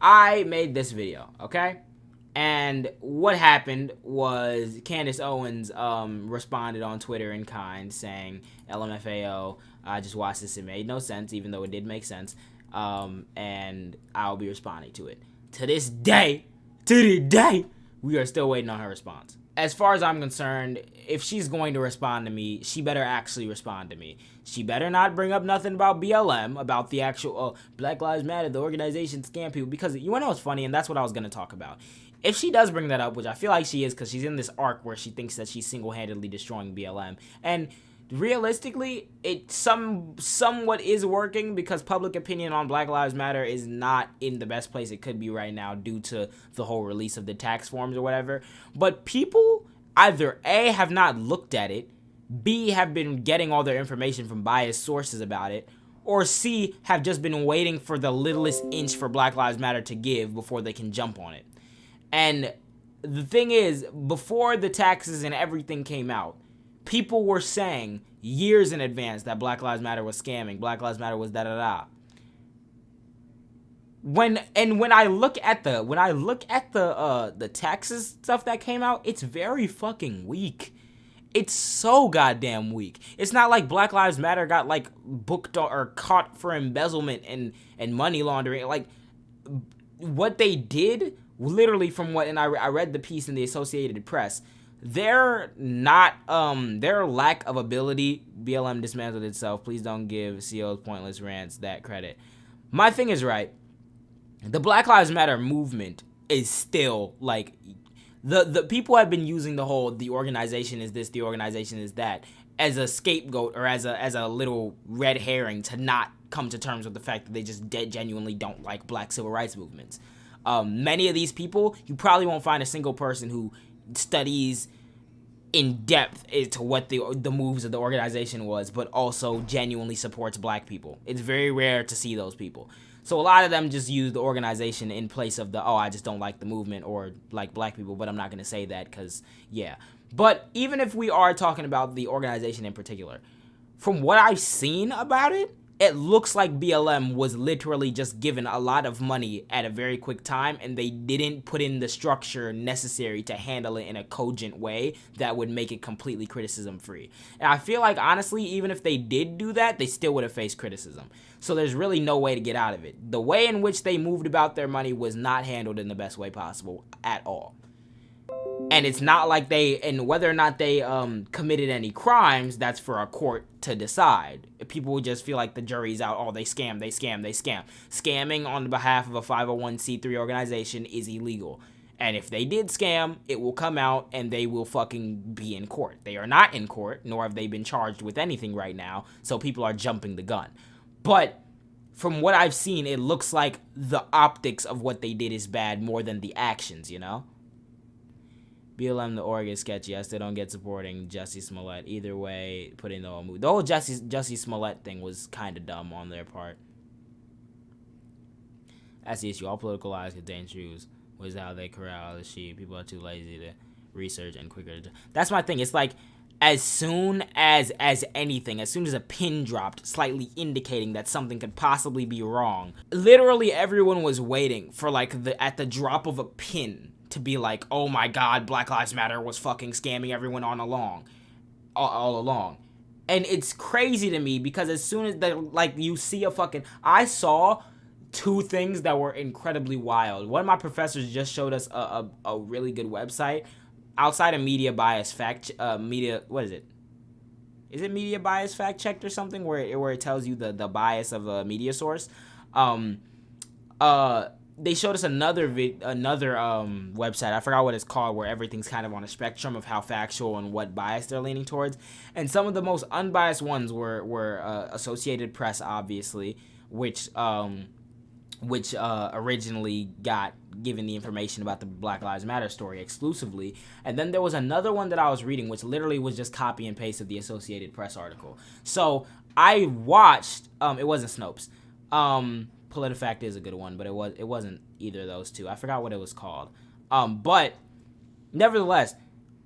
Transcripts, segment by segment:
I made this video, okay? And what happened was Candace Owens responded on Twitter in kind saying, LMFAO, I just watched this. It made no sense, even though it did make sense. And I'll be responding to it. To this day, we are still waiting on her response. As far as I'm concerned, if she's going to respond to me, she better actually respond to me. She better not bring up nothing about BLM, about the actual Black Lives Matter, the organization scam people, because you want to know what's funny, and that's what I was going to talk about. If she does bring that up, which I feel like she is, because she's in this arc where she thinks that she's single-handedly destroying BLM, and realistically, it somewhat is working, because public opinion on Black Lives Matter is not in the best place it could be right now due to the whole release of the tax forms or whatever. But people either A, have not looked at it, B, have been getting all their information from biased sources about it, or C, have just been waiting for the littlest inch for Black Lives Matter to give before they can jump on it. And the thing is, before the taxes and everything came out, people were saying years in advance that Black Lives Matter was scamming, Black Lives Matter was da-da-da. When I look at the taxes stuff that came out, it's very fucking weak. It's so goddamn weak. It's not like Black Lives Matter got like booked or caught for embezzlement and money laundering. Like, what they did, literally, from what, and I read the piece in the Associated Press, their lack of ability, BLM dismantled itself. Please don't give CO's pointless rants that credit. My thing is, right, the Black Lives Matter movement is still like, the people have been using the organization is this, the organization is that, as a scapegoat or as a little red herring to not come to terms with the fact that they just genuinely don't like black civil rights movements. Many of these people, you probably won't find a single person who studies in depth into what the moves of the organization was, but also genuinely supports black people. It's very rare to see those people. So a lot of them just use the organization in place of I just don't like the movement or like black people, but I'm not going to say that because, yeah. But even if we are talking about the organization in particular, from what I've seen about it, it looks like BLM was literally just given a lot of money at a very quick time, and they didn't put in the structure necessary to handle it in a cogent way that would make it completely criticism-free. And I feel like, honestly, even if they did do that, they still would have faced criticism. So there's really no way to get out of it. The way in which they moved about their money was not handled in the best way possible at all. And it's not like and whether or not they committed any crimes, that's for a court to decide. People would just feel like the jury's out, they scam. Scamming on behalf of a 501c3 organization is illegal. And if they did scam, it will come out and they will fucking be in court. They are not in court, nor have they been charged with anything right now, so people are jumping the gun. But from what I've seen, it looks like the optics of what they did is bad more than the actions, you know? BLM, the org is sketchy. I still don't get supporting Jussie Smollett. Either way, put in the whole mood. The whole Jussie Smollett thing was kind of dumb on their part. That's the issue. All political lies contain truths. Was how they corral the sheep. People are too lazy to research and quicker to... That's my thing. It's like, as soon as anything, as soon as a pin dropped, slightly indicating that something could possibly be wrong, literally everyone was waiting for, like, at the drop of a pin to be like, oh my god, Black Lives Matter was fucking scamming everyone all along. And it's crazy to me because as soon as you see I saw two things that were incredibly wild. One of my professors just showed us a really good website outside of Media Bias Fact, what is it? Is it Media Bias Fact Checked or something where it tells you the bias of a media source? They showed us another website. I forgot what it's called, where everything's kind of on a spectrum of how factual and what bias they're leaning towards. And some of the most unbiased ones were Associated Press, obviously, which originally got given the information about the Black Lives Matter story exclusively. And then there was another one that I was reading, which literally was just copy and paste of the Associated Press article. So I watched. It wasn't Snopes. PolitiFact is a good one, but it wasn't either of those two. I forgot what it was called. But nevertheless,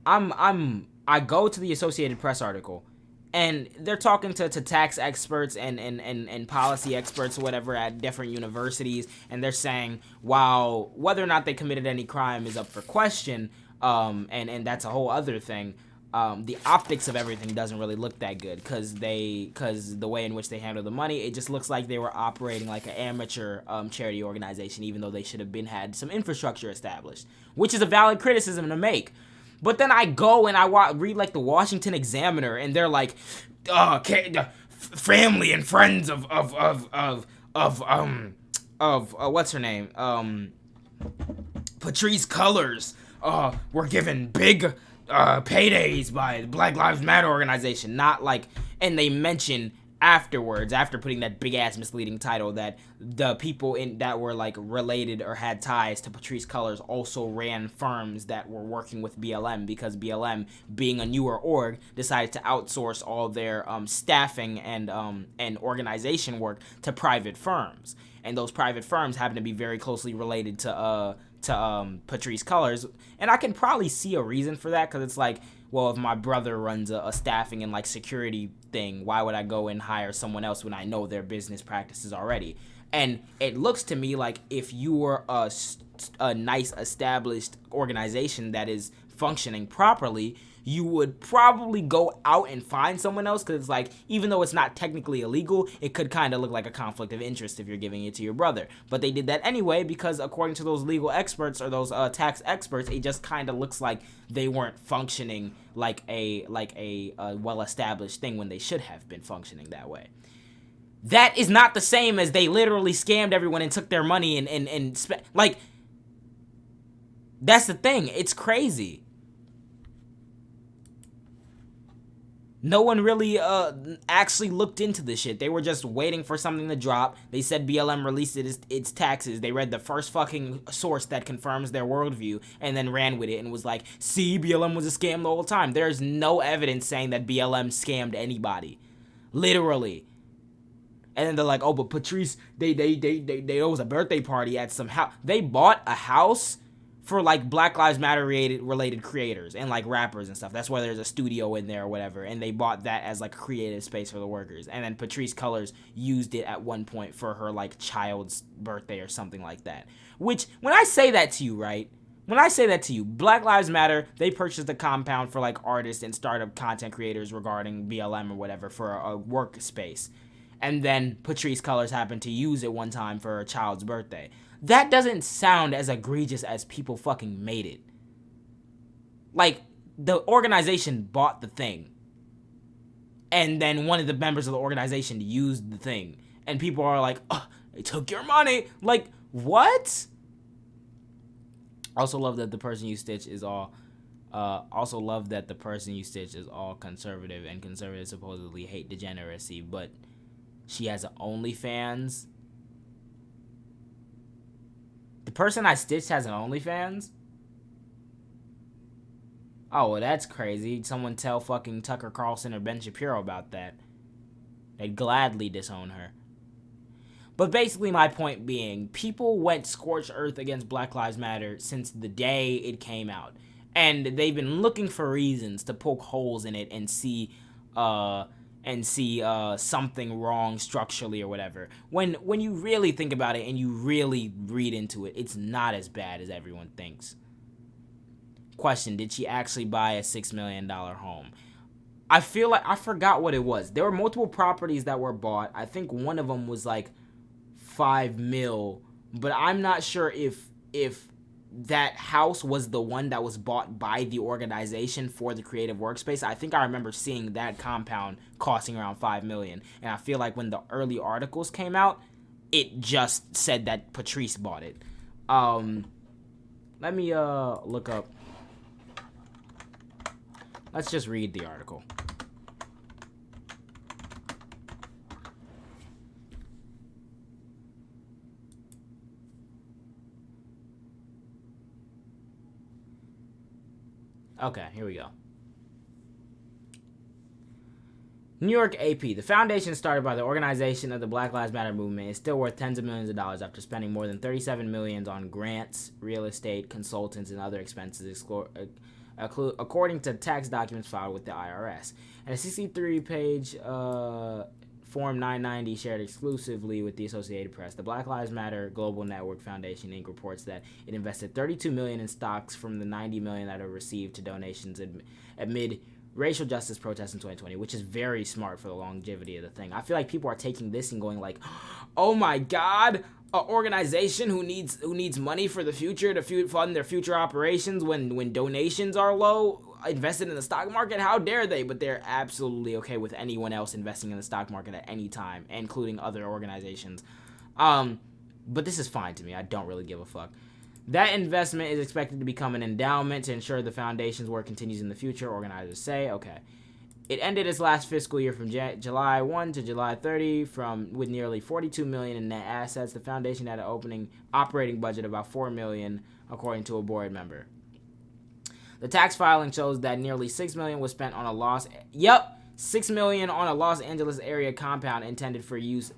I go to the Associated Press article, And they're talking to tax experts and policy experts or whatever at different universities, and they're saying, while whether or not they committed any crime is up for question, and that's a whole other thing, the optics of everything doesn't really look that good, because the way in which they handle the money, it just looks like they were operating like an amateur charity organization, even though they should have had some infrastructure established, which is a valid criticism to make. But then I go and I read like the Washington Examiner, and they're like, family and friends of what's her name, Patrisse Cullors, were given big paydays by the Black Lives Matter organization. Not like, and they mention afterwards, after putting that big ass misleading title, that the people that were like related or had ties to Patrisse Cullors also ran firms that were working with BLM, because BLM, being a newer org, decided to outsource all their staffing and organization work to private firms, and those private firms happen to be very closely related to Patrisse Cullors. And I can probably see a reason for that, because it's like, well, if my brother runs a staffing and like security thing, why would I go and hire someone else when I know their business practices already? And it looks to me like if you were a nice established organization that is functioning properly, you would probably go out and find someone else, because it's like, even though it's not technically illegal, it could kind of look like a conflict of interest if you're giving it to your brother. But they did that anyway, because according to those legal experts or those tax experts, it just kind of looks like they weren't functioning like a well-established thing when they should have been functioning that way. That is not the same as they literally scammed everyone and took their money and spent, like, that's the thing. It's crazy. No one really actually looked into this shit. They were just waiting for something to drop. They said BLM released its taxes. They read the first fucking source that confirms their worldview and then ran with it and was like, see, BLM was a scam the whole time. There's no evidence saying that BLM scammed anybody. Literally. And then they're like, oh, but Patrisse, they was a birthday party at some house. They bought a house for like Black Lives Matter related creators and like rappers and stuff. That's why there's a studio in there or whatever, and they bought that as like a creative space for the workers. And then Patrisse Cullors used it at one point for her like child's birthday or something like that. Which, when I say that to you, right? When I say that to you, Black Lives Matter, they purchased a compound for like artists and startup content creators regarding BLM or whatever for a workspace. And then Patrisse Cullors happened to use it one time for her child's birthday. That doesn't sound as egregious as people fucking made it. Like, the organization bought the thing, and then one of the members of the organization used the thing, and people are like, oh, they took your money. Like, what? Also love that the person you stitch is all conservative, and conservatives supposedly hate degeneracy, but she has an OnlyFans. The person I stitched has an OnlyFans? Oh, well, that's crazy. Someone tell fucking Tucker Carlson or Ben Shapiro about that. They'd gladly disown her. But basically my point being, people went scorched earth against Black Lives Matter since the day it came out. And they've been looking for reasons to poke holes in it and see something wrong structurally or whatever. When you really think about it and you really read into it, it's not as bad as everyone thinks. Question, did she actually buy a $6 million home? I feel like I forgot what it was. There were multiple properties that were bought. I think one of them was like $5 million, but I'm not sure if that house was the one that was bought by the organization for the creative workspace. I think I remember seeing that compound costing around $5 million. And I feel like when the early articles came out, it just said that Patrisse bought it. Let me look up. Let's just read the article. Okay, here we go. New York AP. The foundation started by the organization of the Black Lives Matter movement is still worth tens of millions of dollars after spending more than $37 million on grants, real estate, consultants, and other expenses, according to tax documents filed with the IRS. And a 63-page Form 990 shared exclusively with the Associated Press, the Black Lives Matter Global Network Foundation, Inc. reports that it invested $32 million in stocks from the $90 million that it received to donations amid racial justice protests in 2020, which is very smart for the longevity of the thing. I feel like people are taking this and going like, oh my God, an organization who needs money for the future to fund their future operations when donations are low, invested in the stock market, how dare they? But they're absolutely okay with anyone else investing in the stock market at any time, including other organizations. But this is fine to me. I don't really give a fuck. That investment is expected to become an endowment to ensure the foundation's work continues in the future, organizers say. Okay. It ended its last fiscal year from July 1 to July 30 with nearly $42 million in net assets. The foundation had an operating budget of about $4 million, according to a board member. The tax filing shows that nearly $6 million was spent on $6 million on a Los Angeles area compound intended for use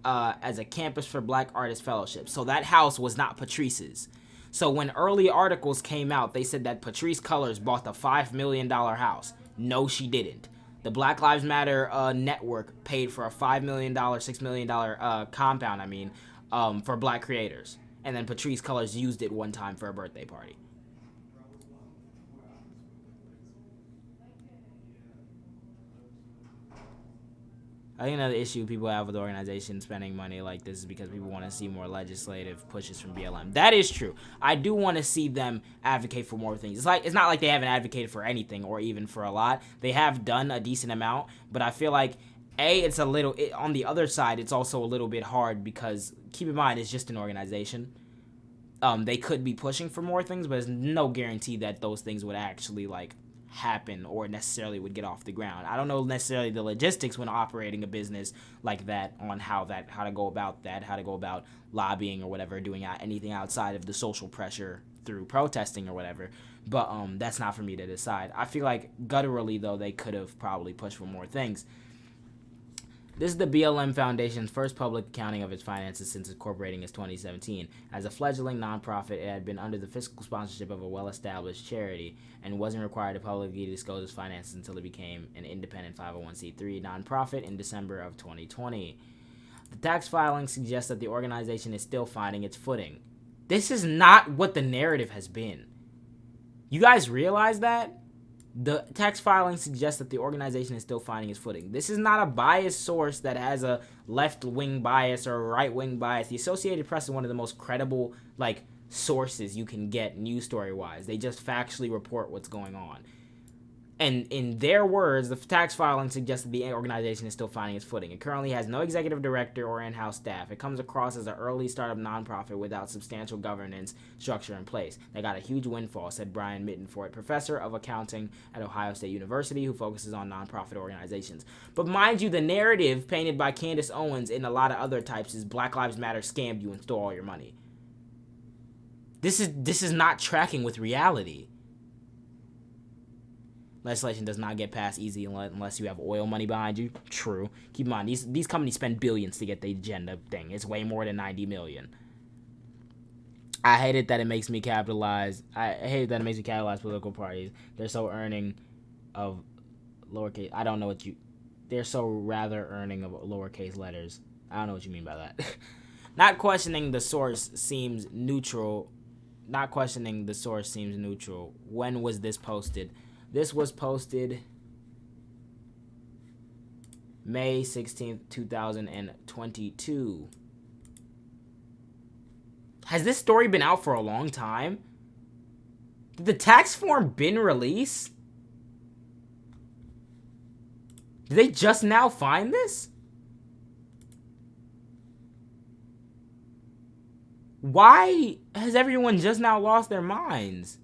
as a campus for Black Artist Fellowship. So that house was not Patrice's. So when early articles came out, they said that Patrisse Cullors bought the $5 million house. No, she didn't. The Black Lives Matter network paid for a $5 million, $6 million compound, for Black creators. And then Patrisse Cullors used it one time for a birthday party. I think another issue people have with organizations spending money like this is because people want to see more legislative pushes from BLM. That is true. I do want to see them advocate for more things. It's not like they haven't advocated for anything or even for a lot. They have done a decent amount, but I feel like it's a little on the other side. It's also a little bit hard because keep in mind it's just an organization. They could be pushing for more things, but there's no guarantee that those things would actually happen or necessarily would get off the ground. I don't know necessarily the logistics when operating a business like that on how to go about that, how to go about lobbying or whatever, doing anything outside of the social pressure through protesting or whatever. But that's not for me to decide. I feel like gutturally though they could have probably pushed for more things. This is the BLM Foundation's first public accounting of its finances since incorporating in 2017. As a fledgling nonprofit, it had been under the fiscal sponsorship of a well-established charity and wasn't required to publicly disclose its finances until it became an independent 501c3 nonprofit in December of 2020. The tax filing suggests that the organization is still finding its footing. This is not what the narrative has been. You guys realize that? The tax filing suggests that the organization is still finding its footing. This is not a biased source that has a left-wing bias or a right-wing bias. The Associated Press is one of the most credible, sources you can get news story-wise. They just factually report what's going on. And in their words, the tax filing suggests that the organization is still finding its footing. It currently has no executive director or in-house staff. It comes across as an early startup nonprofit without substantial governance structure in place. They got a huge windfall, said Brian Mittenfort, professor of accounting at Ohio State University who focuses on nonprofit organizations. But mind you, the narrative painted by Candace Owens and a lot of other types is Black Lives Matter scammed you and stole all your money. This is not tracking with reality. Legislation does not get passed easy unless you have oil money behind you. True. Keep in mind, these companies spend billions to get the agenda thing. It's way more than $90 million. I hate it that it makes me capitalize. Political parties. They're so earning of lowercase. I don't know what you. They're so rather earning of lowercase letters. I don't know what you mean by that. Not questioning the source seems neutral. When was this posted? This was posted May 16th, 2022. Has this story been out for a long time? Did the tax form been released? Did they just now find this? Why has everyone just now lost their minds?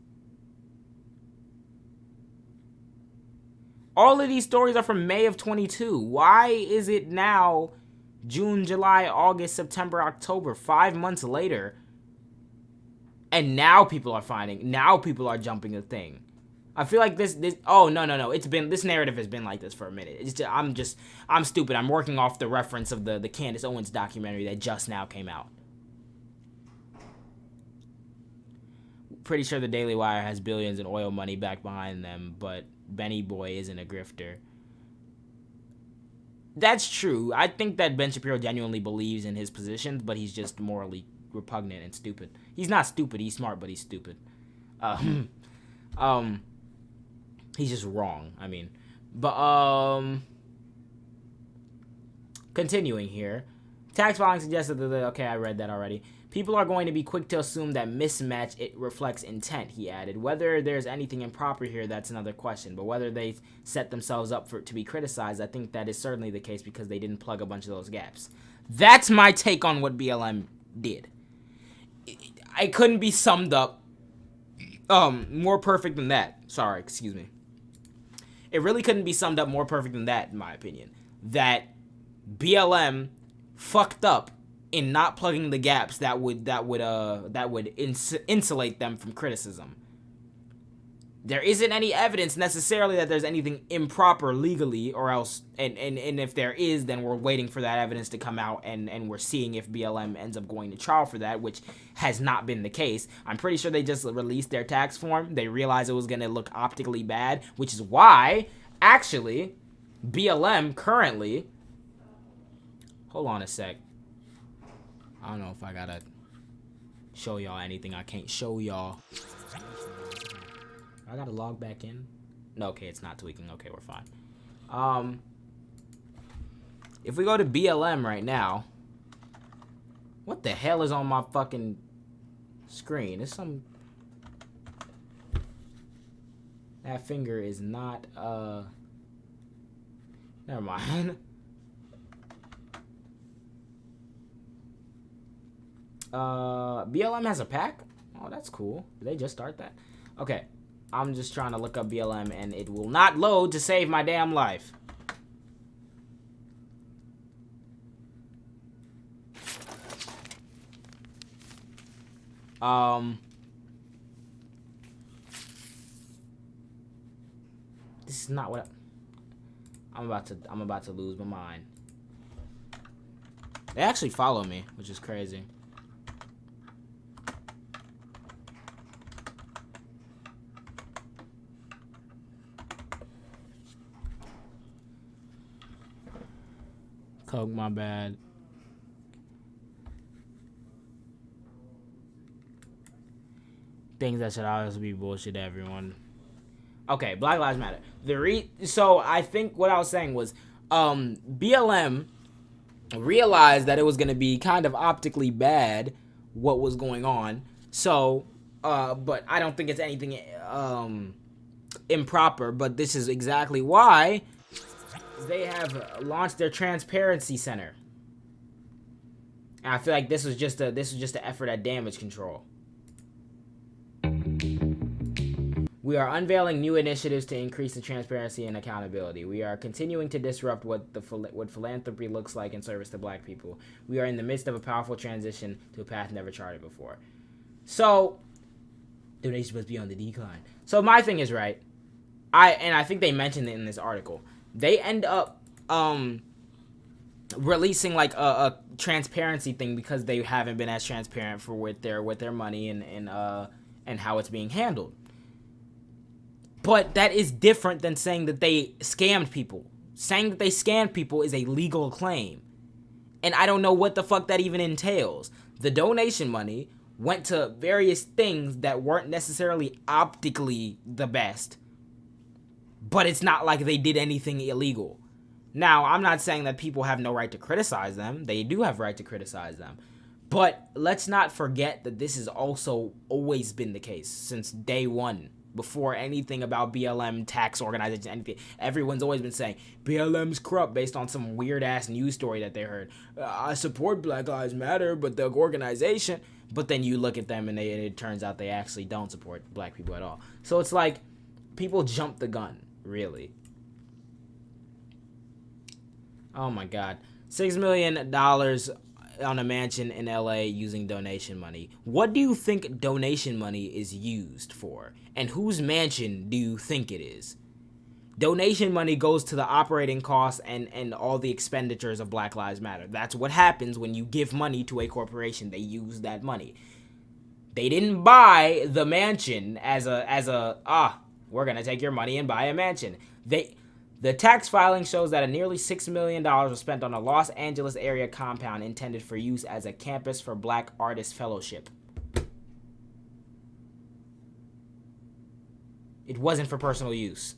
All of these stories are from May of 22. Why is it now June, July, August, September, October, 5 months later, and now people are jumping the thing? I feel like this oh no. This narrative has been like this for a minute. I'm stupid. I'm working off the reference of the Candace Owens documentary that just now came out. pretty sure the Daily Wire has billions in oil money back behind them, but Benny Boy isn't a grifter. That's true. I think that Ben Shapiro genuinely believes in his positions, but he's just morally repugnant and stupid. He's not stupid. He's smart, but he's stupid. He's just wrong. I mean, but continuing here, tax filing suggested that okay, I read that already. People are going to be quick to assume that mismatch it reflects intent, he added. Whether there's anything improper here, that's another question. But whether they set themselves up to be criticized, I think that is certainly the case because they didn't plug a bunch of those gaps. That's my take on what BLM did. It couldn't be summed up more perfect than that. Sorry, excuse me. It really couldn't be summed up more perfect than that, in my opinion. That BLM fucked up in not plugging the gaps that would insulate them from criticism. There isn't any evidence necessarily that there's anything improper legally, or else, and if there is, then we're waiting for that evidence to come out, and we're seeing if BLM ends up going to trial for that, which has not been the case. I'm pretty sure they just released their tax form. They realized it was going to look optically bad, which is why, actually, BLM currently... Hold on a sec. I don't know if I gotta show y'all anything I can't show y'all. I gotta log back in. No, okay, it's not tweaking. Okay, we're fine. If we go to BLM right now, what the hell is on my fucking screen? It's some... That finger is not, never mind. BLM has a pack? Oh, that's cool. Did they just start that? Okay. I'm just trying to look up BLM and it will not load to save my damn life. This is not what I'm about to lose my mind. They actually follow me, which is crazy. Coke, my bad. Things that should always be bullshit, everyone. Okay, Black Lives Matter. So I think what I was saying was, BLM realized that it was gonna be kind of optically bad what was going on. So, but I don't think it's anything improper. But this is exactly why they have launched their transparency center. And I feel like this was just an effort at damage control. We are unveiling new initiatives to increase the transparency and accountability. We are continuing to disrupt what philanthropy looks like in service to black people. We are in the midst of a powerful transition to a path never charted before. So, donations must be on the decline. So my thing is, right, I think they mentioned it in this article. They end up releasing like a transparency thing because they haven't been as transparent with their money and how it's being handled. But that is different than saying that they scammed people. Saying that they scammed people is a legal claim. And I don't know what the fuck that even entails. The donation money went to various things that weren't necessarily optically the best. But it's not like they did anything illegal. Now, I'm not saying that people have no right to criticize them. They do have right to criticize them. But let's not forget that this has also always been the case since day one. Before anything about BLM, tax organization, anything, everyone's always been saying BLM's corrupt based on some weird ass news story that they heard. I support Black Lives Matter, but the organization. But then you look at them and it turns out they actually don't support black people at all. So it's like people jump the gun, really. Oh my God, $6 million on a mansion in LA using donation money. What do you think donation money is used for? And whose mansion do you think it is? Donation money goes to the operating costs and all the expenditures of Black Lives Matter. That's what happens when you give money to a corporation. They use that money. They didn't buy the mansion as we're gonna take your money and buy a mansion. The tax filing shows that nearly $6 million was spent on a Los Angeles area compound intended for use as a campus for Black Artist Fellowship. It wasn't for personal use.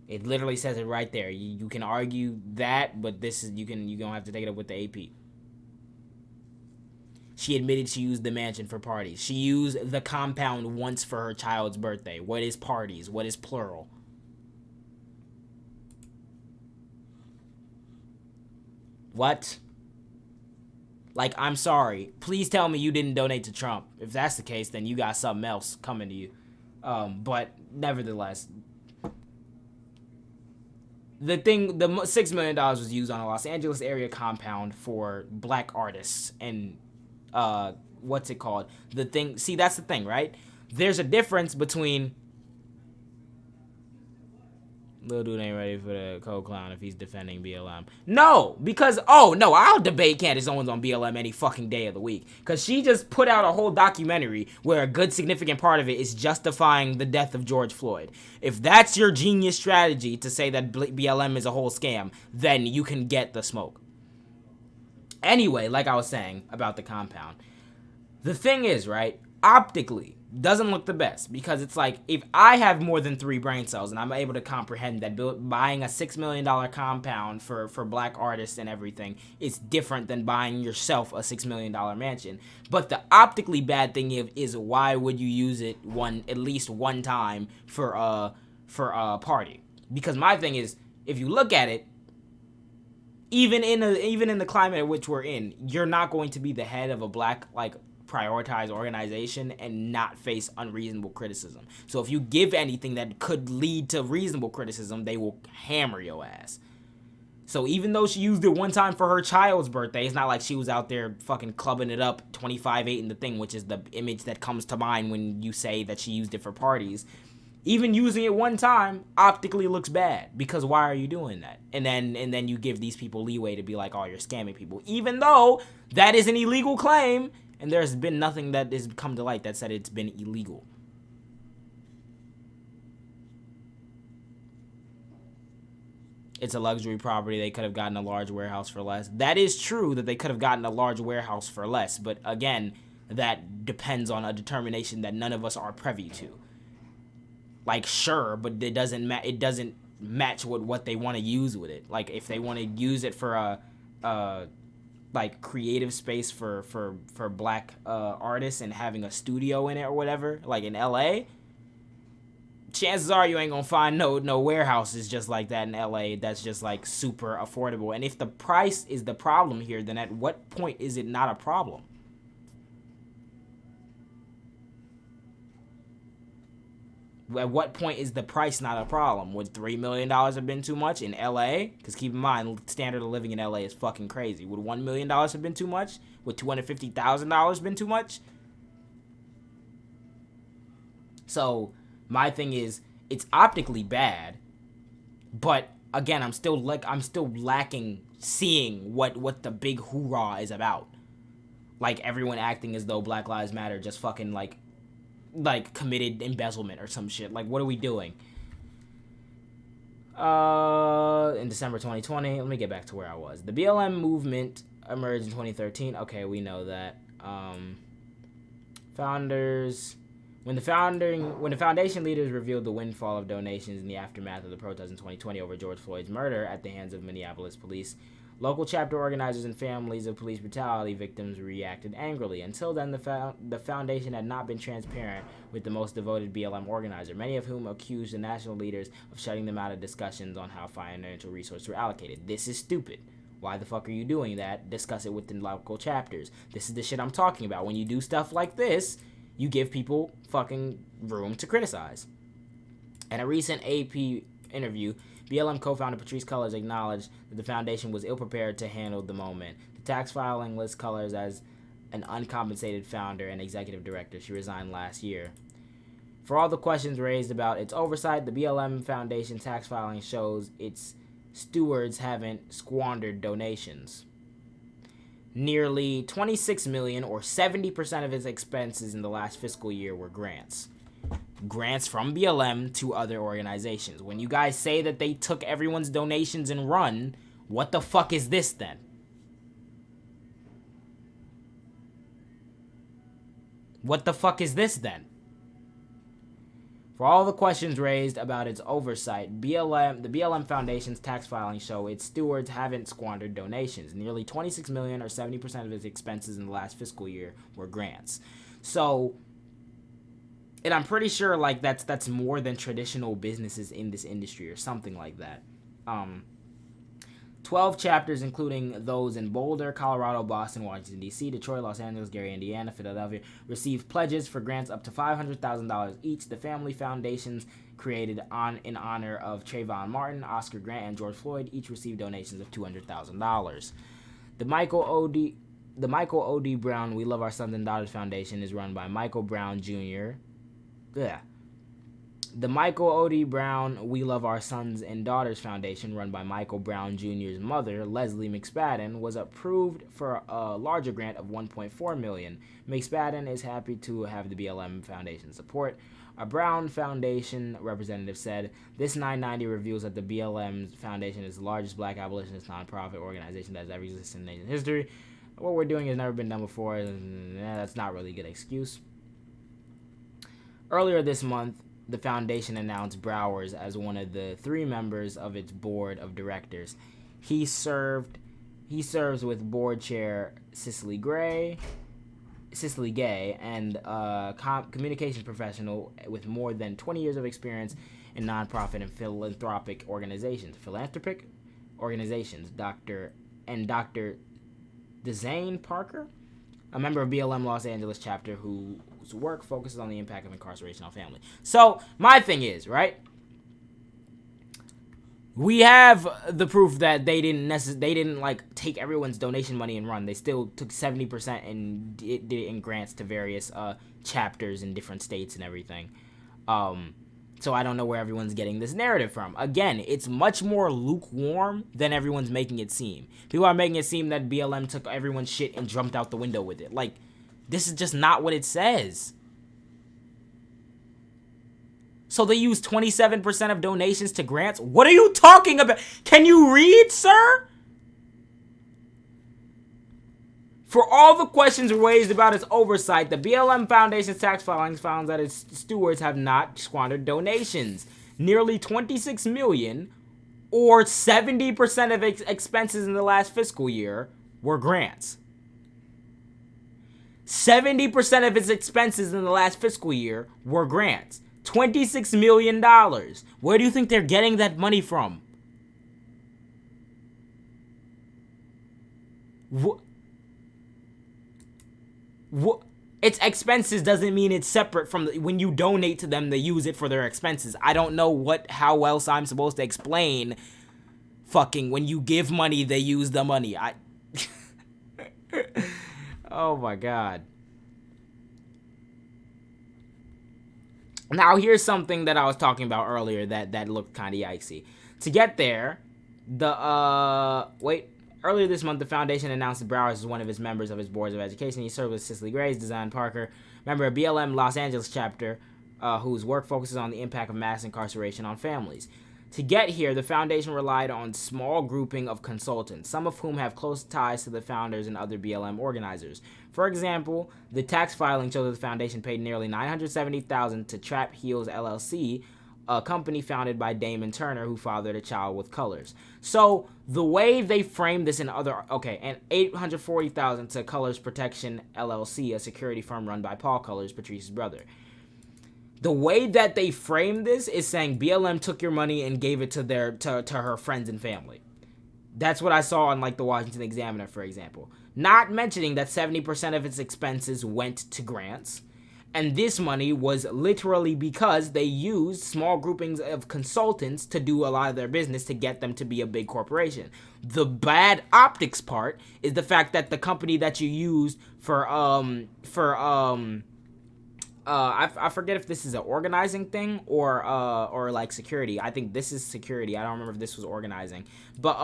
It literally says it right there. You can argue that, but this is you don't have to take it up with the AP. She admitted she used the mansion for parties. She used the compound once for her child's birthday. What is parties? What is plural? What? Like, I'm sorry. Please tell me you didn't donate to Trump. If that's the case, then you got something else coming to you. But nevertheless, the $6 million was used on a Los Angeles area compound for Black artists and what's it called? See, that's the thing, right? There's a difference between Lil Dude ain't ready for the cold clown if he's defending BLM. No, because, I'll debate Candace Owens on BLM any fucking day of the week. Because she just put out a whole documentary where a good significant part of it is justifying the death of George Floyd. If that's your genius strategy to say that BLM is a whole scam, then you can get the smoke. Anyway, like I was saying about the compound. The thing is, right, optically, doesn't look the best because it's like if I have more than 3 brain cells and I'm able to comprehend that buying a $6 million compound for Black artists and everything is different than buying yourself a $6 million mansion. But the optically bad thing is why would you use it at least one time for a party? Because my thing is, if you look at it, even in the climate in which we're in, you're not going to be the head of a Black prioritized organization and not face unreasonable criticism. So if you give anything that could lead to reasonable criticism, they will hammer your ass. So even though she used it one time for her child's birthday, it's not like she was out there fucking clubbing it up 25-8 in the thing, which is the image that comes to mind when you say that she used it for parties. Even using it one time optically looks bad because why are you doing that? And then you give these people leeway to be like, oh, you're scamming people, even though that is an illegal claim. And there's been nothing that has come to light that said it's been illegal. It's a luxury property. They could have gotten a large warehouse for less. That is true that they could have gotten a large warehouse for less. But again, that depends on a determination that none of us are privy to. Like, sure, but it doesn't match what they want to use with it. Like, if they want to use it for a creative space for Black artists and having a studio in it or whatever, like in LA, chances are you ain't gonna find no warehouses just like that in LA that's just like super affordable. And if the price is the problem here, then at what point is it not a problem? At what point is the price not a problem? Would $3 million have been too much in LA? Because keep in mind, standard of living in LA is fucking crazy. Would $1 million have been too much? Would $250,000 been too much? So my thing is, it's optically bad, but again, I'm still lacking seeing what the big hoorah is about. Like everyone acting as though Black Lives Matter just fucking like committed embezzlement or some shit. Like, what are we doing? In December 2020, let me get back to where I was. The BLM movement emerged in 2013. Okay, we know that. Founders. When the foundation leaders revealed the windfall of donations in the aftermath of the protests in 2020 over George Floyd's murder at the hands of Minneapolis police, local chapter organizers and families of police brutality victims reacted angrily. Until then, the foundation had not been transparent with the most devoted BLM organizer, many of whom accused the national leaders of shutting them out of discussions on how financial resources were allocated. This is stupid. Why the fuck are you doing that? Discuss it with the local chapters. This is the shit I'm talking about. When you do stuff like this, you give people fucking room to criticize. In a recent AP interview, BLM co-founder Patrisse Cullors acknowledged that the foundation was ill-prepared to handle the moment. The tax filing lists Cullors as an uncompensated founder and executive director. She resigned last year. For all the questions raised about its oversight, the BLM Foundation tax filing shows its stewards haven't squandered donations. Nearly 26 million, or 70% of its expenses in the last fiscal year, were grants. Grants from BLM to other organizations. When you guys say that they took everyone's donations and run, what the fuck is this then? What the fuck is this then? For all the questions raised about its oversight, the BLM Foundation's tax filings show its stewards haven't squandered donations. Nearly 26 million, or 70% of its expenses in the last fiscal year, were grants. So, and I'm pretty sure like that's more than traditional businesses in this industry or something like that. 12 chapters, including those in Boulder, Colorado, Boston, Washington, D.C., Detroit, Los Angeles, Gary, Indiana, Philadelphia, received pledges for grants up to $500,000 each. The family foundations created in honor of Trayvon Martin, Oscar Grant, and George Floyd each received donations of $200,000. The Michael O.D. Brown We Love Our Sons and Daughters Foundation is run by Michael Brown Jr. The Michael O.D. Brown We Love Our Sons and Daughters Foundation, run by Michael Brown Jr.'s mother, Leslie McSpadden, was approved for a larger grant of $1.4 million. McSpadden is happy to have the BLM Foundation support. A Brown Foundation representative said, "This 990 reveals that the BLM Foundation is the largest black abolitionist nonprofit organization that has ever existed in Nation history. What we're doing has never been done before. That's not really a good excuse." Earlier this month, the foundation announced Browers as one of the 3 members of its board of directors. He serves with board chair Cicely Gay, and communications professional with more than 20 years of experience in nonprofit and philanthropic organizations. Dr. Dzane Parker, a member of BLM Los Angeles chapter whose work focuses on the impact of incarceration on family. So, my thing is, right? We have the proof that they didn't like take everyone's donation money and run. They still took 70% and did it in grants to various chapters in different states and everything. So I don't know where everyone's getting this narrative from. Again, it's much more lukewarm than everyone's making it seem. People are making it seem that BLM took everyone's shit and jumped out the window with it. Like, this is just not what it says. So they use 27% of donations to grants? What are you talking about? Can you read, sir? For all the questions raised about its oversight, the BLM Foundation's tax filings found that its stewards have not squandered donations. Nearly 26 million, or 70% of its expenses in the last fiscal year, were grants. 70% of its expenses in the last fiscal year were grants. $26 million. Where do you think they're getting that money from? What? Its expenses doesn't mean it's separate from when you donate to them, they use it for their expenses. I don't know how else I'm supposed to explain fucking when you give money, they use the money. Oh my god. Now here's something that I was talking about earlier that looked kind of yikesy. To get there, earlier this month, the foundation announced that Browers is one of its members of its boards of education. He served with Cicely Gray, Dzane Parker, member of BLM Los Angeles chapter, whose work focuses on the impact of mass incarceration on families. To get here, the foundation relied on small grouping of consultants, some of whom have close ties to the founders and other BLM organizers. For example, the tax filing shows that the foundation paid nearly $970,000 to Trap Heels LLC, a company founded by Damon Turner, who fathered a child with colors. So the way they frame this and $840,000 to Colors Protection LLC, a security firm run by Paul Colors, Patrice's brother. The way that they frame this is saying BLM took your money and gave it to her friends and family. That's what I saw on like the Washington Examiner, for example. Not mentioning that 70% of its expenses went to grants. And this money was literally because they used small groupings of consultants to do a lot of their business to get them to be a big corporation. The bad optics part is the fact that the company that you used I forget if this is an organizing thing or like security. I think this is security. I don't remember if this was organizing. But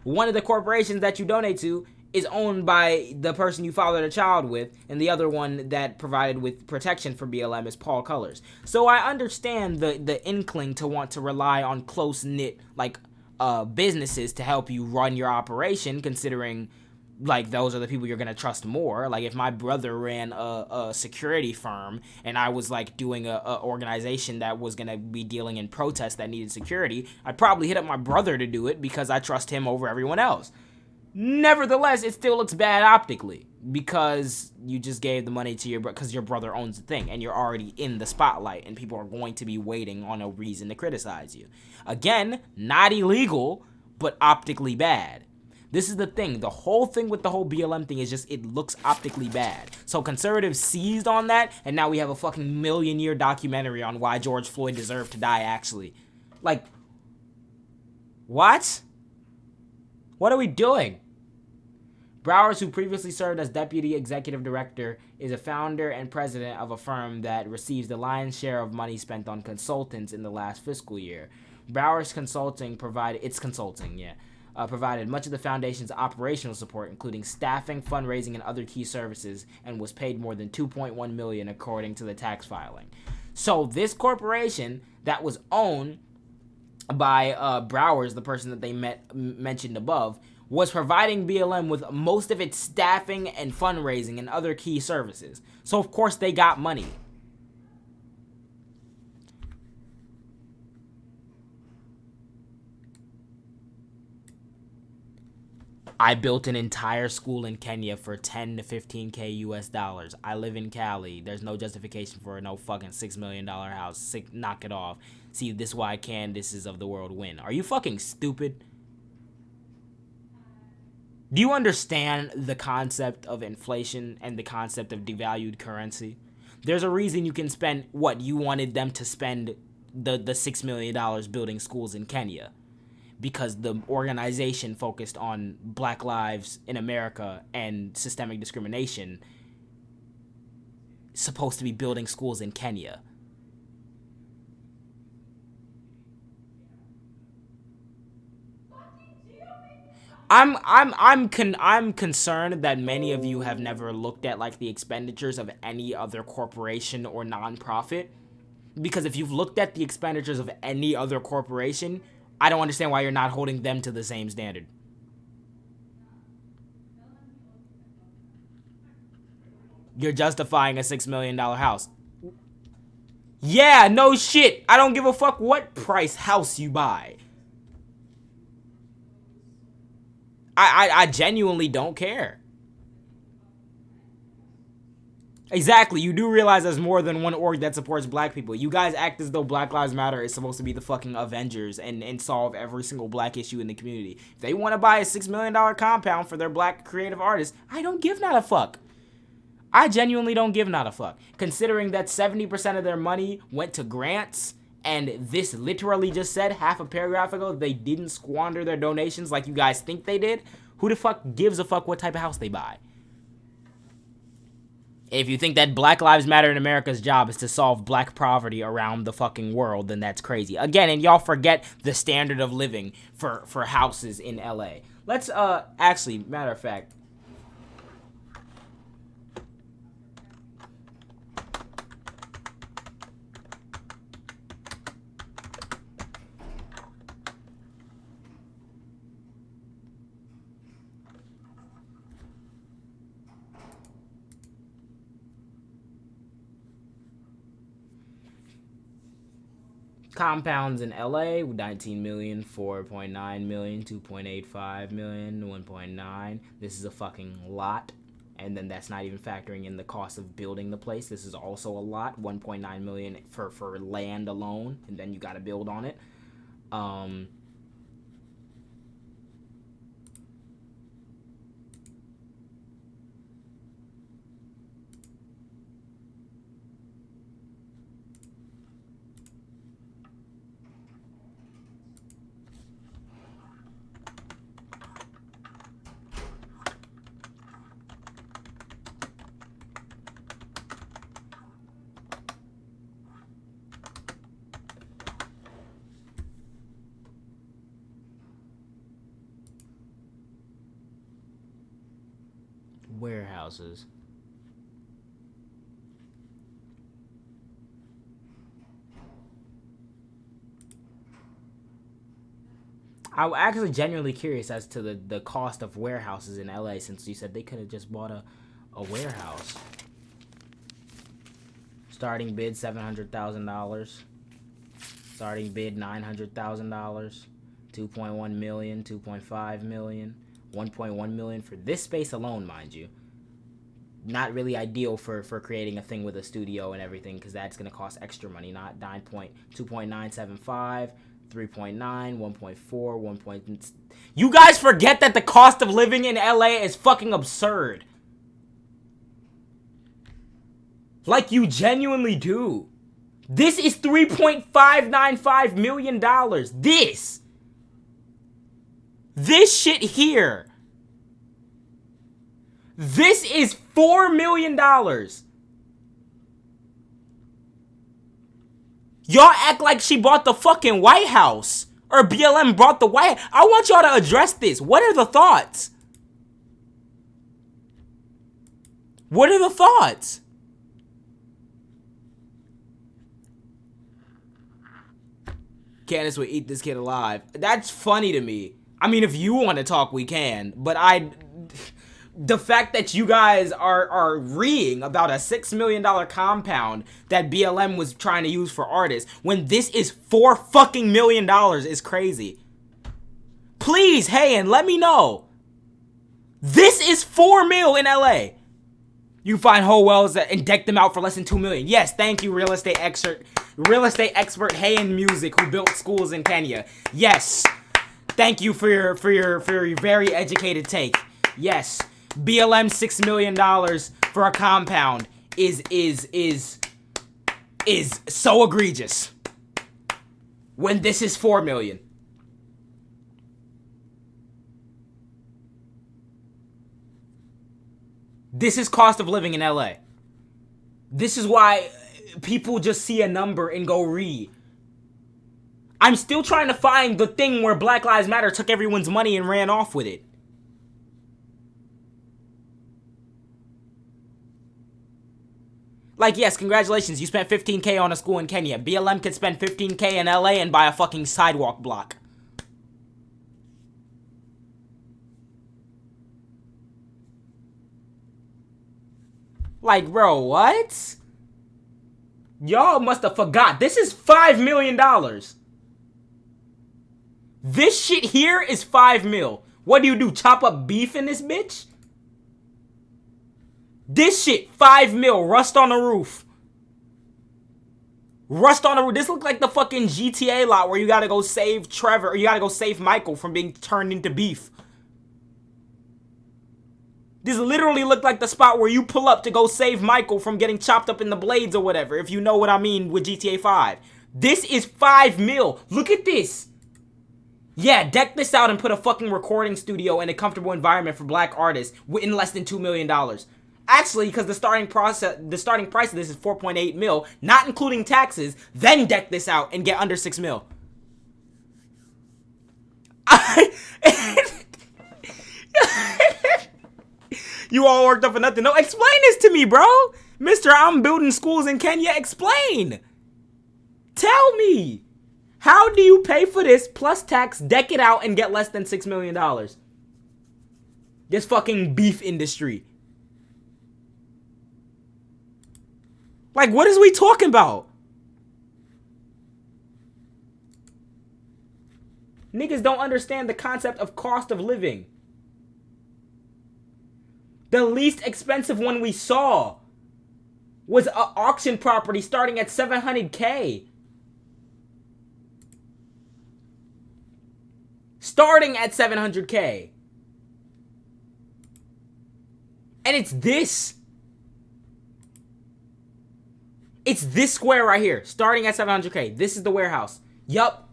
one of the corporations that you donate to is owned by the person you fathered a child with, and the other one that provided with protection for BLM is Paul Colors. So I understand the inkling to want to rely on close-knit, like, businesses to help you run your operation, considering, like, those are the people you're gonna trust more. Like, if my brother ran a security firm and I was, like, doing a organization that was gonna be dealing in protests that needed security, I'd probably hit up my brother to do it because I trust him over everyone else. Nevertheless, it still looks bad optically because you just gave the money to because your brother owns the thing and you're already in the spotlight and people are going to be waiting on a reason to criticize you. Again, not illegal, but optically bad. This is the thing. The whole thing with the whole BLM thing is just it looks optically bad. So conservatives seized on that, and now we have a fucking million-year documentary on why George Floyd deserved to die, actually. Like, what? What are we doing? Browers, who previously served as deputy executive director, is a founder and president of a firm that receives the lion's share of money spent on consultants in the last fiscal year. Browers Consulting provided much of the foundation's operational support, including staffing, fundraising, and other key services, and was paid more than $2.1 million according to the tax filing. So this corporation that was owned by Browers, the person that they mentioned above, was providing BLM with most of its staffing and fundraising and other key services. So of course they got money. I built an entire school in Kenya for 10 to 15K US dollars. I live in Cali. There's no justification for no fucking $6 million house. Knock it off. See, this is why Candaces of the world win. Are you fucking stupid? Do you understand the concept of inflation and the concept of devalued currency? There's a reason you can spend what you wanted them to spend the $6 million building schools in Kenya. Because the organization focused on Black lives in America and systemic discrimination supposed to be building schools in Kenya. I'm concerned that many of you have never looked at like the expenditures of any other corporation or nonprofit, because if you've looked at the expenditures of any other corporation, I don't understand why you're not holding them to the same standard. You're justifying a $6 million house. Yeah, no shit. I don't give a fuck what price house you buy. I genuinely don't care. Exactly, you do realize there's more than one org that supports black people. You guys act as though Black Lives Matter is supposed to be the fucking Avengers and solve every single black issue in the community. If they want to buy a $6 million compound for their black creative artists, I don't give not a fuck. I genuinely don't give not a fuck. Considering that 70% of their money went to grants, and this literally just said half a paragraph ago they didn't squander their donations like you guys think they did, who the fuck gives a fuck what type of house they buy? If you think that Black Lives Matter in America's job is to solve black poverty around the fucking world, then that's crazy. Again, and y'all forget the standard of living for houses in LA. Let's, actually, matter of fact, compounds in LA, 19 million, 4.9 million, 2.85 million, 1.9. This is a fucking lot. And then that's not even factoring in the cost of building the place. This is also a lot, 1.9 million for land alone, and then you got to build on it. Warehouses. I'm actually genuinely curious as to the cost of warehouses in LA, since you said they could have just bought a warehouse. Starting bid $700,000. Starting bid $900,000. 2.1 million, 2.5 million, 1.1 million for this space alone, mind you. Not really ideal for creating a thing with a studio and everything, because that's going to cost extra money. Not 2.975, 3.9, 1.4, 1. You guys forget that the cost of living in LA is fucking absurd. Like, you genuinely do. This is $3.595 million. This shit here. This is $4 million. Y'all act like she bought the fucking White House. Or BLM bought the White House. I want y'all to address this. What are the thoughts? What are the thoughts? Candace would eat this kid alive. That's funny to me. I mean, if you want to talk, we can. But the fact that you guys are reeing about a $6 million compound that BLM was trying to use for artists when this is $4 fucking million is crazy. Please, hey, and let me know. This is $4 mil in LA. You find whole wells and deck them out for less than $2 million. Yes, thank you, real estate expert Hayan Music, who built schools in Kenya. Yes, thank you for your very educated take. Yes, BLM $6 million for a compound is so egregious when this is $4 million. This is cost of living in LA. This is why people just see a number and go read. I'm still trying to find the thing where Black Lives Matter took everyone's money and ran off with it. Like, yes, congratulations, you spent $15K on a school in Kenya. BLM could spend $15K in LA and buy a fucking sidewalk block. Like, bro, what? Y'all must have forgot. This is $5 million. This shit here is 5 mil. What do? Chop up beef in this bitch? This shit, 5 mil. Rust on the roof. Rust on the roof. This looks like the fucking GTA lot where you gotta go save Trevor, or you gotta go save Michael from being turned into beef. This literally looked like the spot where you pull up to go save Michael from getting chopped up in the blades or whatever, if you know what I mean with GTA 5. This is 5 mil. Look at this. Yeah, deck this out and put a fucking recording studio in a comfortable environment for black artists in less than $2 million. Actually, because the starting price of this is 4.8 mil, not including taxes, then deck this out and get under 6 mil. You all worked up for nothing. No, explain this to me, bro. Mister, I'm building schools in Kenya. Explain. Tell me. How do you pay for this plus tax, deck it out, and get less than $6 million? This fucking beef industry. Like, what is we talking about? Niggas don't understand the concept of cost of living. The least expensive one we saw was an auction property starting at $700K. Starting at $700K. And it's this. It's this square right here, starting at $700K. This is the warehouse. Yup.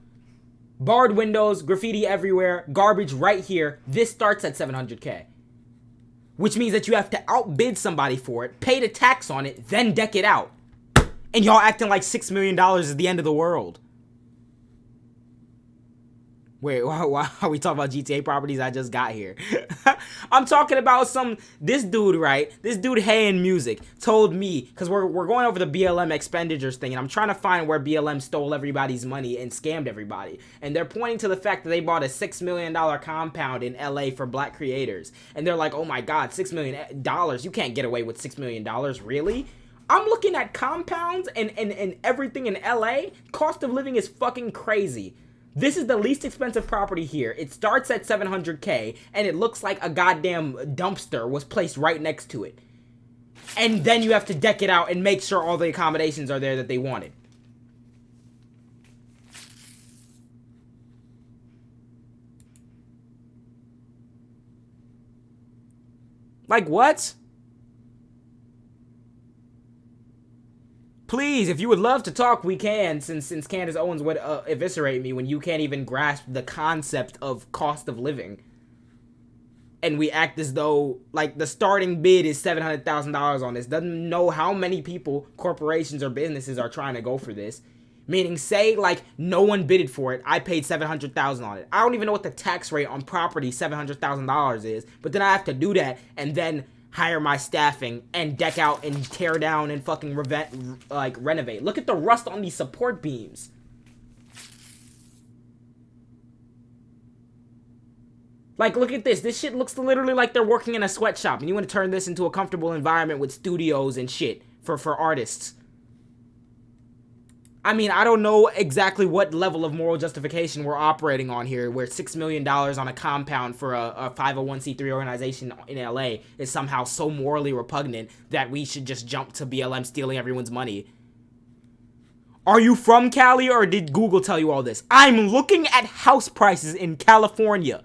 Barred windows, graffiti everywhere, garbage right here. This starts at $700K. Which means that you have to outbid somebody for it, pay the tax on it, then deck it out. And y'all acting like $6 million is the end of the world. Wait, why are we talking about GTA properties? I just got here. I'm talking about this dude, right? This dude, Hey in Music, told me, because we're going over the BLM expenditures thing, and I'm trying to find where BLM stole everybody's money and scammed everybody. And they're pointing to the fact that they bought a $6 million compound in LA for black creators. And they're like, oh my God, $6 million. You can't get away with $6 million, really? I'm looking at compounds and everything in LA. Cost of living is fucking crazy. This is the least expensive property here. It starts at $700K, and it looks like a goddamn dumpster was placed right next to it. And then you have to deck it out and make sure all the accommodations are there that they wanted. Like, what? Please, if you would love to talk, we can, since Candace Owens would eviscerate me when you can't even grasp the concept of cost of living. And we act as though, like, the starting bid is $700,000 on this. Doesn't know how many people, corporations, or businesses are trying to go for this. Meaning, say, like, no one bidded for it. I paid $700,000 on it. I don't even know what the tax rate on property $700,000 is. But then I have to do that and then hire my staffing and deck out and tear down and fucking renovate. Look at the rust on these support beams. Like, look at this. This shit looks literally like they're working in a sweatshop, and you want to turn this into a comfortable environment with studios and shit for artists. I mean, I don't know exactly what level of moral justification we're operating on here, where $6 million on a compound for a 501c3 organization in LA is somehow so morally repugnant that we should just jump to BLM stealing everyone's money. Are you from Cali, or did Google tell you all this? I'm looking at house prices in California.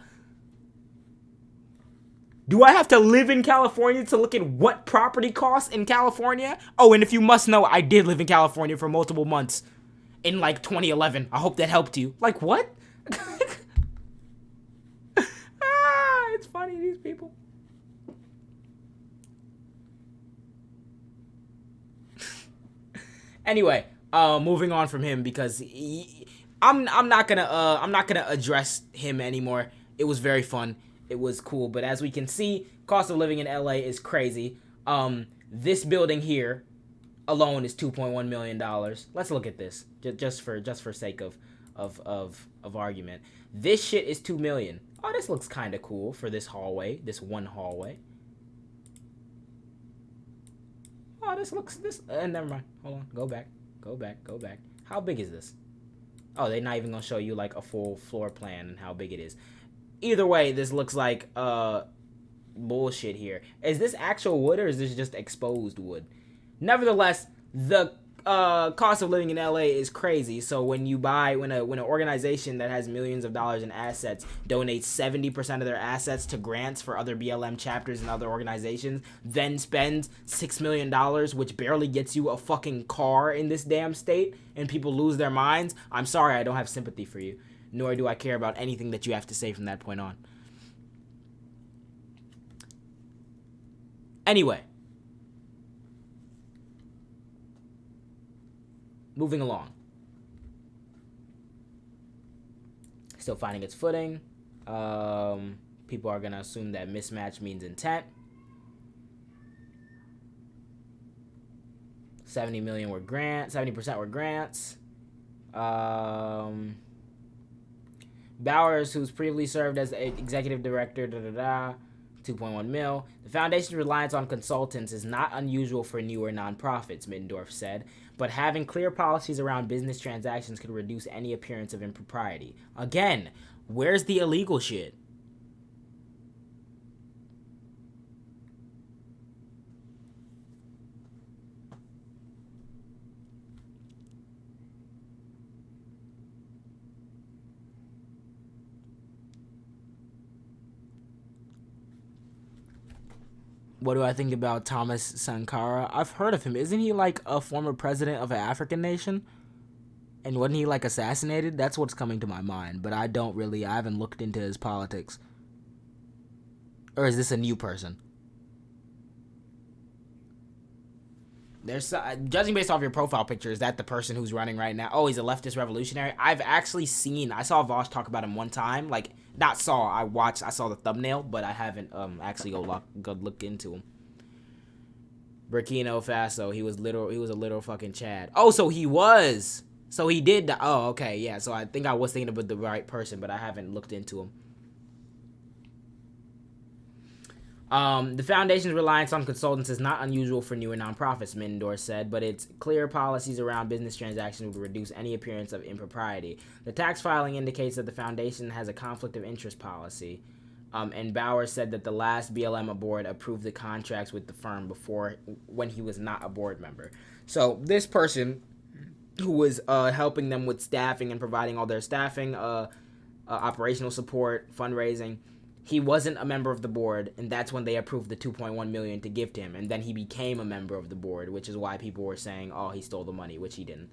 Do I have to live in California to look at what property costs in California? Oh, and if you must know, I did live in California for multiple months in, like, 2011. I hope that helped you. Like, what? It's funny, these people. Anyway, moving on from him, because I'm not gonna address him anymore. It was very fun. It was cool, but as we can see, cost of living in LA is crazy. This building here alone is $2.1 million. Let's look at this, just for sake of argument. This shit is $2 million. Oh, this looks kind of cool for this hallway, this one hallway. Oh, never mind. Hold on, go back. How big is this? Oh, they're not even gonna show you like a full floor plan and how big it is. Either way, this looks like bullshit here. Is this actual wood, or is this just exposed wood? Nevertheless, the cost of living in LA is crazy. So when an organization that has millions of dollars in assets donates 70% of their assets to grants for other BLM chapters and other organizations, then spends $6 million, which barely gets you a fucking car in this damn state, and people lose their minds, I'm sorry, I don't have sympathy for you. Nor do I care about anything that you have to say from that point on. Anyway. Moving along. Still finding its footing. People are going to assume that mismatch means intent. 70% were grants. Bowers, who's previously served as executive director, 2.1 mil. The foundation's reliance on consultants is not unusual for newer nonprofits, Middendorf said, but having clear policies around business transactions could reduce any appearance of impropriety. Again, where's the illegal shit? What do I think about Thomas Sankara? I've heard of him. Isn't he like a former president of an African nation? And wasn't he like assassinated? That's what's coming to my mind. But I haven't looked into his politics. Or is this a new person? There's judging based off your profile picture, is that the person who's running right now? Oh, he's a leftist revolutionary. I saw Vosh talk about him one time. Like, I saw the thumbnail, but I haven't actually go look into him. Burkina Faso, he was a little fucking Chad. Oh, so he did. Oh, okay, yeah. So I think I was thinking about the right person, but I haven't looked into him. The foundation's reliance on consultants is not unusual for newer nonprofits, Mindor said, but its clear policies around business transactions would reduce any appearance of impropriety. The tax filing indicates that the foundation has a conflict of interest policy, and Bauer said that the last BLM board approved the contracts with the firm when he was not a board member. So this person who was helping them with staffing and providing all their staffing, operational support, fundraising, he wasn't a member of the board, and that's when they approved the $2.1 million to give to him, and then he became a member of the board, which is why people were saying, oh, he stole the money, which he didn't.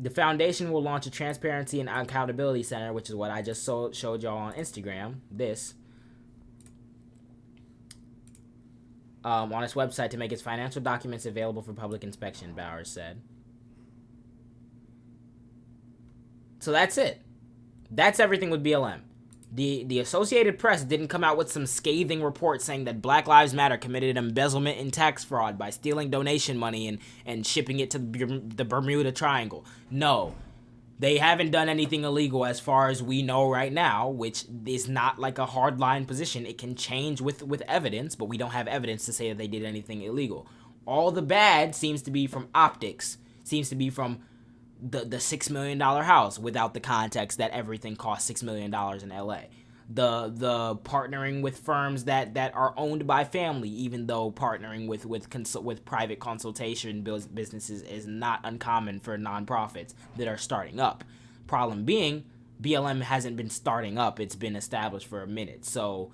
The foundation will launch a transparency and accountability center, which is what I just showed y'all on Instagram, on its website to make its financial documents available for public inspection, Bauer said. So that's it. That's everything with BLM. The Associated Press didn't come out with some scathing report saying that Black Lives Matter committed embezzlement and tax fraud by stealing donation money and shipping it to the Bermuda Triangle. No, they haven't done anything illegal as far as we know right now, which is not like a hardline position. It can change with evidence, but we don't have evidence to say that they did anything illegal. All the bad seems to be from optics, seems to be from the $6 million house without the context that everything costs $6 million in LA. The partnering with firms that are owned by family, even though partnering with private consultation businesses is not uncommon for nonprofits that are starting up. Problem being, BLM hasn't been starting up. It's been established for a minute. So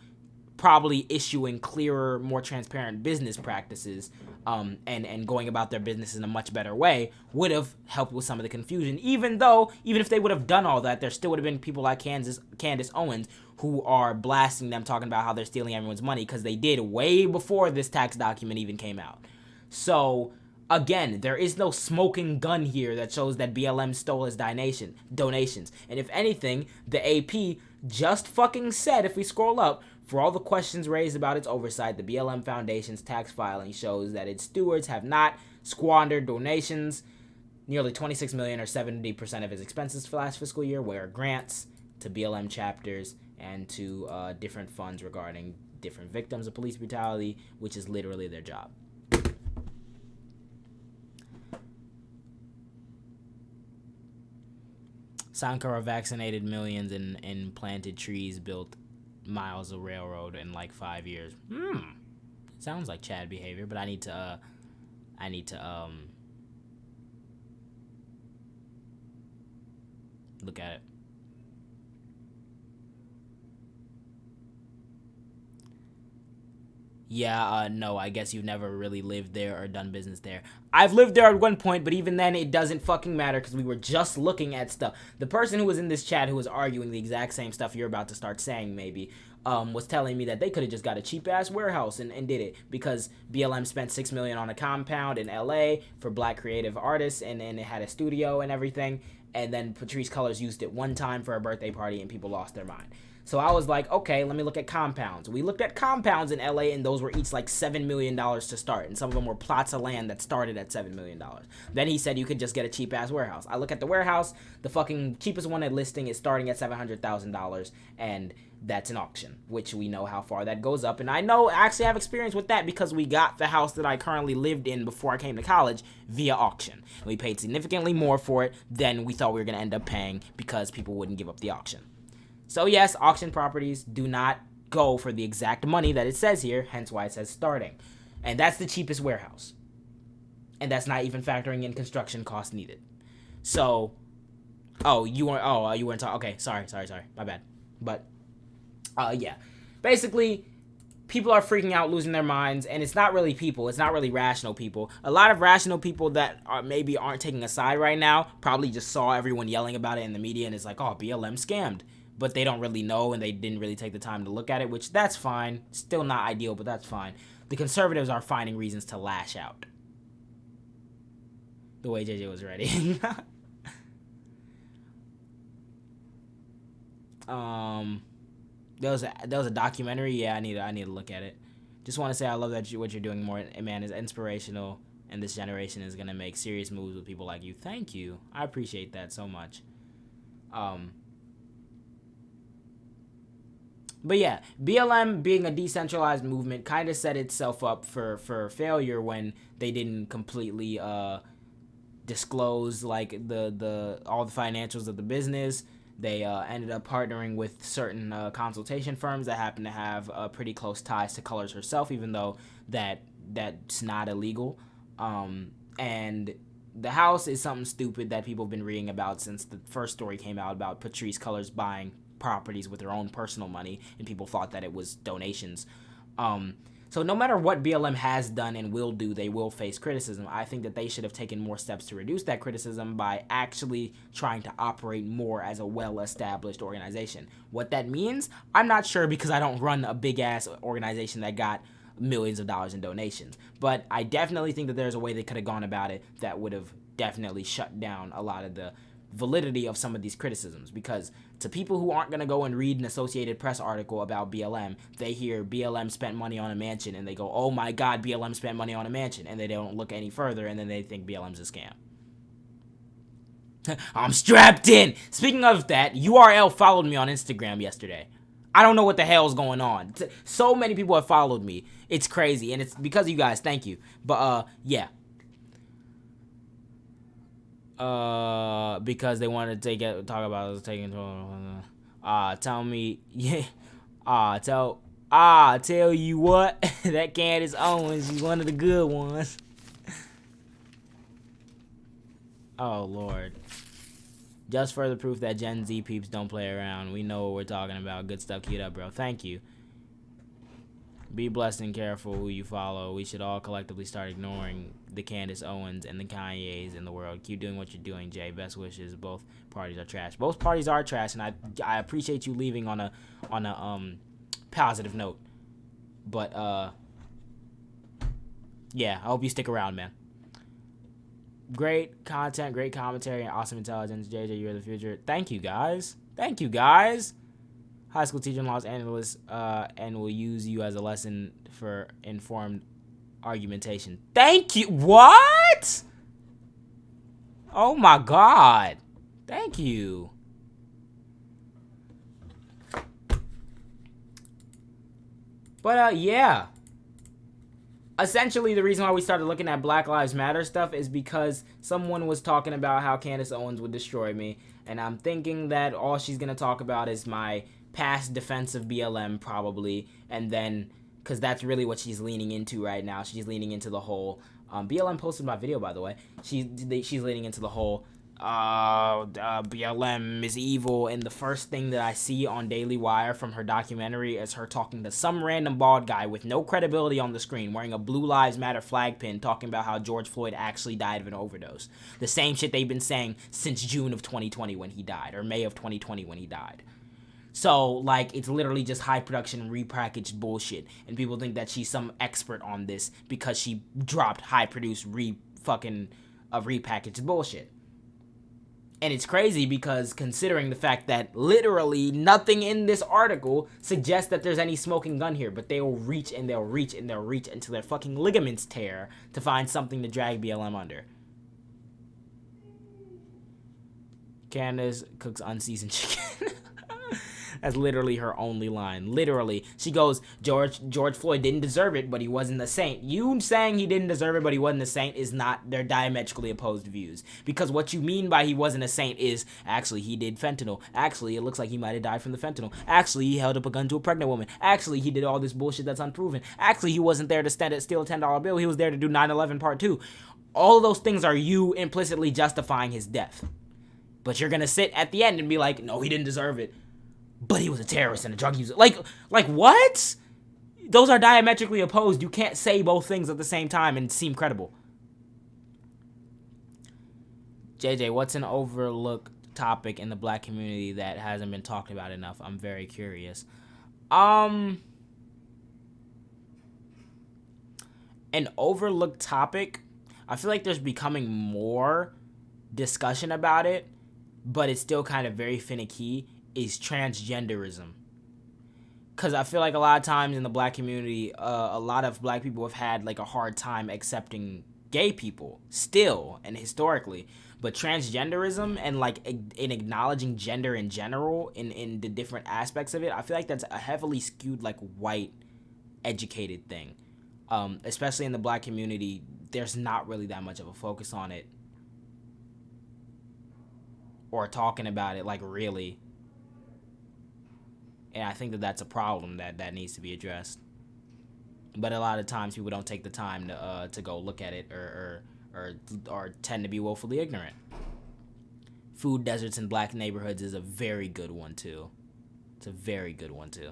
probably issuing clearer, more transparent business practices and going about their business in a much better way would have helped with some of the confusion. Even if they would have done all that, there still would have been people like Candace Owens who are blasting them, talking about how they're stealing everyone's money, because they did way before this tax document even came out. So again, there is no smoking gun here that shows that BLM stole his donations. And if anything, the AP just fucking said, if we scroll up, for all the questions raised about its oversight, the BLM Foundation's tax filing shows that its stewards have not squandered donations. Nearly $26 million, or 70% of its expenses for last fiscal year, were grants to BLM chapters and to different funds regarding different victims of police brutality, which is literally their job. Sankara vaccinated millions and planted trees, built miles of railroad in like 5 years. Sounds like Chad behavior, but I need to look at it. Yeah, no, I guess you've never really lived there or done business there. I've lived there at one point, but even then it doesn't fucking matter because we were just looking at stuff. The person who was in this chat who was arguing the exact same stuff you're about to start saying maybe was telling me that they could have just got a cheap-ass warehouse and did it because BLM spent $6 million on a compound in LA for black creative artists, and it had a studio and everything, and then Patrisse Cullors used it one time for a birthday party and people lost their mind. So I was like, okay, let me look at compounds. We looked at compounds in LA, and those were each like $7 million to start. And some of them were plots of land that started at $7 million. Then he said you could just get a cheap-ass warehouse. I look at the warehouse. The fucking cheapest one at listing is starting at $700,000, and that's an auction, which we know how far that goes up. And I actually have experience with that because we got the house that I currently lived in before I came to college via auction. We paid significantly more for it than we thought we were going to end up paying because people wouldn't give up the auction. So yes, auction properties do not go for the exact money that it says here, hence why it says starting. And that's the cheapest warehouse. And that's not even factoring in construction costs needed. So, you weren't talking, okay, sorry, my bad. But, yeah. Basically, people are freaking out, losing their minds, and it's not really people, it's not really rational people. A lot of rational people that maybe aren't taking a side right now probably just saw everyone yelling about it in the media and it's like, oh, BLM scammed. but they don't really know and they didn't really take the time to look at it, which that's fine. Still not ideal, but that's fine. The conservatives are finding reasons to lash out. The way JJ was ready. There was a documentary. Yeah, I need to look at it. Just want to say I love that what you're doing more, man, is inspirational, and this generation is gonna make serious moves with people like you. Thank you. I appreciate that so much. But yeah, BLM being a decentralized movement kind of set itself up for failure when they didn't completely disclose like the all the financials of the business. They ended up partnering with certain consultation firms that happen to have pretty close ties to Colors herself, even though that's not illegal. And the house is something stupid that people have been reading about since the first story came out about Patrisse Cullors buying properties with her own personal money, and people thought that it was donations. So no matter what BLM has done and will do, they will face criticism. I think that they should have taken more steps to reduce that criticism by actually trying to operate more as a well-established organization. What that means, I'm not sure, because I don't run a big-ass organization that got millions of dollars in donations. But I definitely think that there's a way they could have gone about it that would have definitely shut down a lot of the validity of some of these criticisms, because to people who aren't going to go and read an Associated Press article about BLM, they hear BLM spent money on a mansion and they go, oh my god, BLM spent money on a mansion, and they don't look any further, and then they think BLM's a scam. I'm strapped in. Speaking of that, URL followed me on Instagram yesterday. I don't know what the hell's going on. So many people have followed me. It's crazy, and it's because of you guys. Thank you. But yeah. Because they wanted to talk about us taking tell me, yeah, tell you what, that Candace Owens, she's one of the good ones. Oh Lord, just further proof that Gen Z peeps don't play around. We know what we're talking about. Good stuff. Keep it up, bro. Thank you. Be blessed and careful who you follow. We should all collectively start ignoring the Candace Owens and the Kanyes in the world. Keep doing what you're doing, Jay. Best wishes. Both parties are trash. Both parties are trash, and I appreciate you leaving on a positive note. But yeah, I hope you stick around, man. Great content, great commentary, and awesome intelligence. JJ, you're the future. Thank you, guys. Thank you, guys. High school teacher in Los Angeles, and will use you as a lesson for informed argumentation. Thank you. What? Oh my god. Thank you. But yeah. Essentially, the reason why we started looking at Black Lives Matter stuff is because someone was talking about how Candace Owens would destroy me, and I'm thinking that all she's gonna talk about is my past defense of BLM, probably, and then, because that's really what she's leaning into right now. She's leaning into the whole, BLM posted my video, by the way. She's leaning into the whole, BLM is evil, and the first thing that I see on Daily Wire from her documentary is her talking to some random bald guy with no credibility on the screen, wearing a Blue Lives Matter flag pin, talking about how George Floyd actually died of an overdose. The same shit they've been saying since June of 2020 when he died, or May of 2020 when he died. So, like, it's literally just high production repackaged bullshit, and people think that she's some expert on this because she dropped high produced repackaged bullshit. And it's crazy because considering the fact that literally nothing in this article suggests that there's any smoking gun here, but they'll reach and they'll reach and they'll reach until their fucking ligaments tear to find something to drag BLM under. Candace cooks unseasoned chicken. That's literally her only line. Literally. She goes, George Floyd didn't deserve it, but he wasn't a saint. You saying he didn't deserve it, but he wasn't a saint is not, they're diametrically opposed views. Because what you mean by he wasn't a saint is, actually, he did fentanyl. Actually, it looks like he might have died from the fentanyl. Actually, he held up a gun to a pregnant woman. Actually, he did all this bullshit that's unproven. Actually, he wasn't there to steal a $10 bill. He was there to do 9/11 Part 2. All of those things are you implicitly justifying his death. But you're gonna sit at the end and be like, no, he didn't deserve it, but he was a terrorist and a drug user. Like what? Those are diametrically opposed. You can't say both things at the same time and seem credible. JJ, what's an overlooked topic in the black community that hasn't been talked about enough. I'm very curious. An overlooked topic. I feel like there's becoming more discussion about it, but it's still kind of very finicky, is transgenderism. Because I feel like a lot of times in the black community, a lot of black people have had like a hard time accepting gay people still and historically. But transgenderism and like in acknowledging gender in general in the different aspects of it, I feel like that's a heavily skewed like white educated thing. Especially in the black community, there's not really that much of a focus on it or talking about it like really. And I think that that's a problem that needs to be addressed. But a lot of times people don't take the time to go look at it or tend to be woefully ignorant. Food deserts in black neighborhoods is a very good one too. It's a very good one too.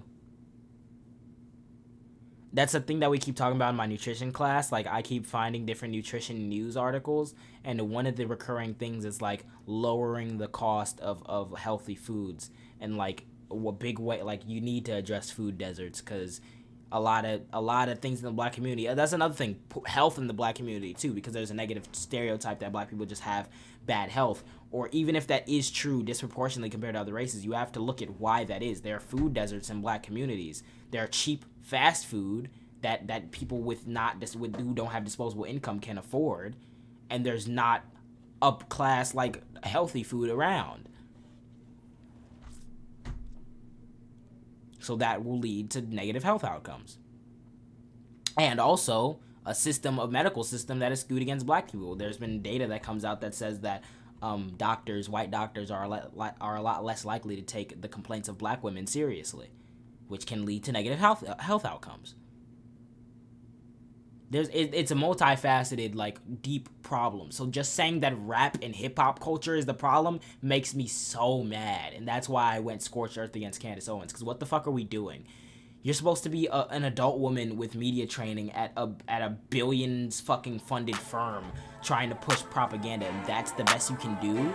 That's a thing that we keep talking about in my nutrition class. Like, I keep finding different nutrition news articles, and one of the recurring things is like lowering the cost of healthy foods. And like a big way, like you need to address food deserts, because a lot of things in the black community. That's another thing, health in the black community too, because there's a negative stereotype that black people just have bad health. Or even if that is true disproportionately compared to other races, you have to look at why that is. There are food deserts in black communities. There are cheap fast food that people who don't have disposable income can afford, and there's not up class like healthy food around. So that will lead to negative health outcomes. And also a medical system that is skewed against black people. There's been data that comes out that says that white doctors are a lot less likely to take the complaints of black women seriously, which can lead to negative health outcomes. It's a multifaceted, like, deep problem. So just saying that rap and hip-hop culture is the problem makes me so mad. And that's why I went scorched earth against Candace Owens. Because what the fuck are we doing? You're supposed to be an adult woman with media training at a billions fucking funded firm trying to push propaganda, and that's the best you can do?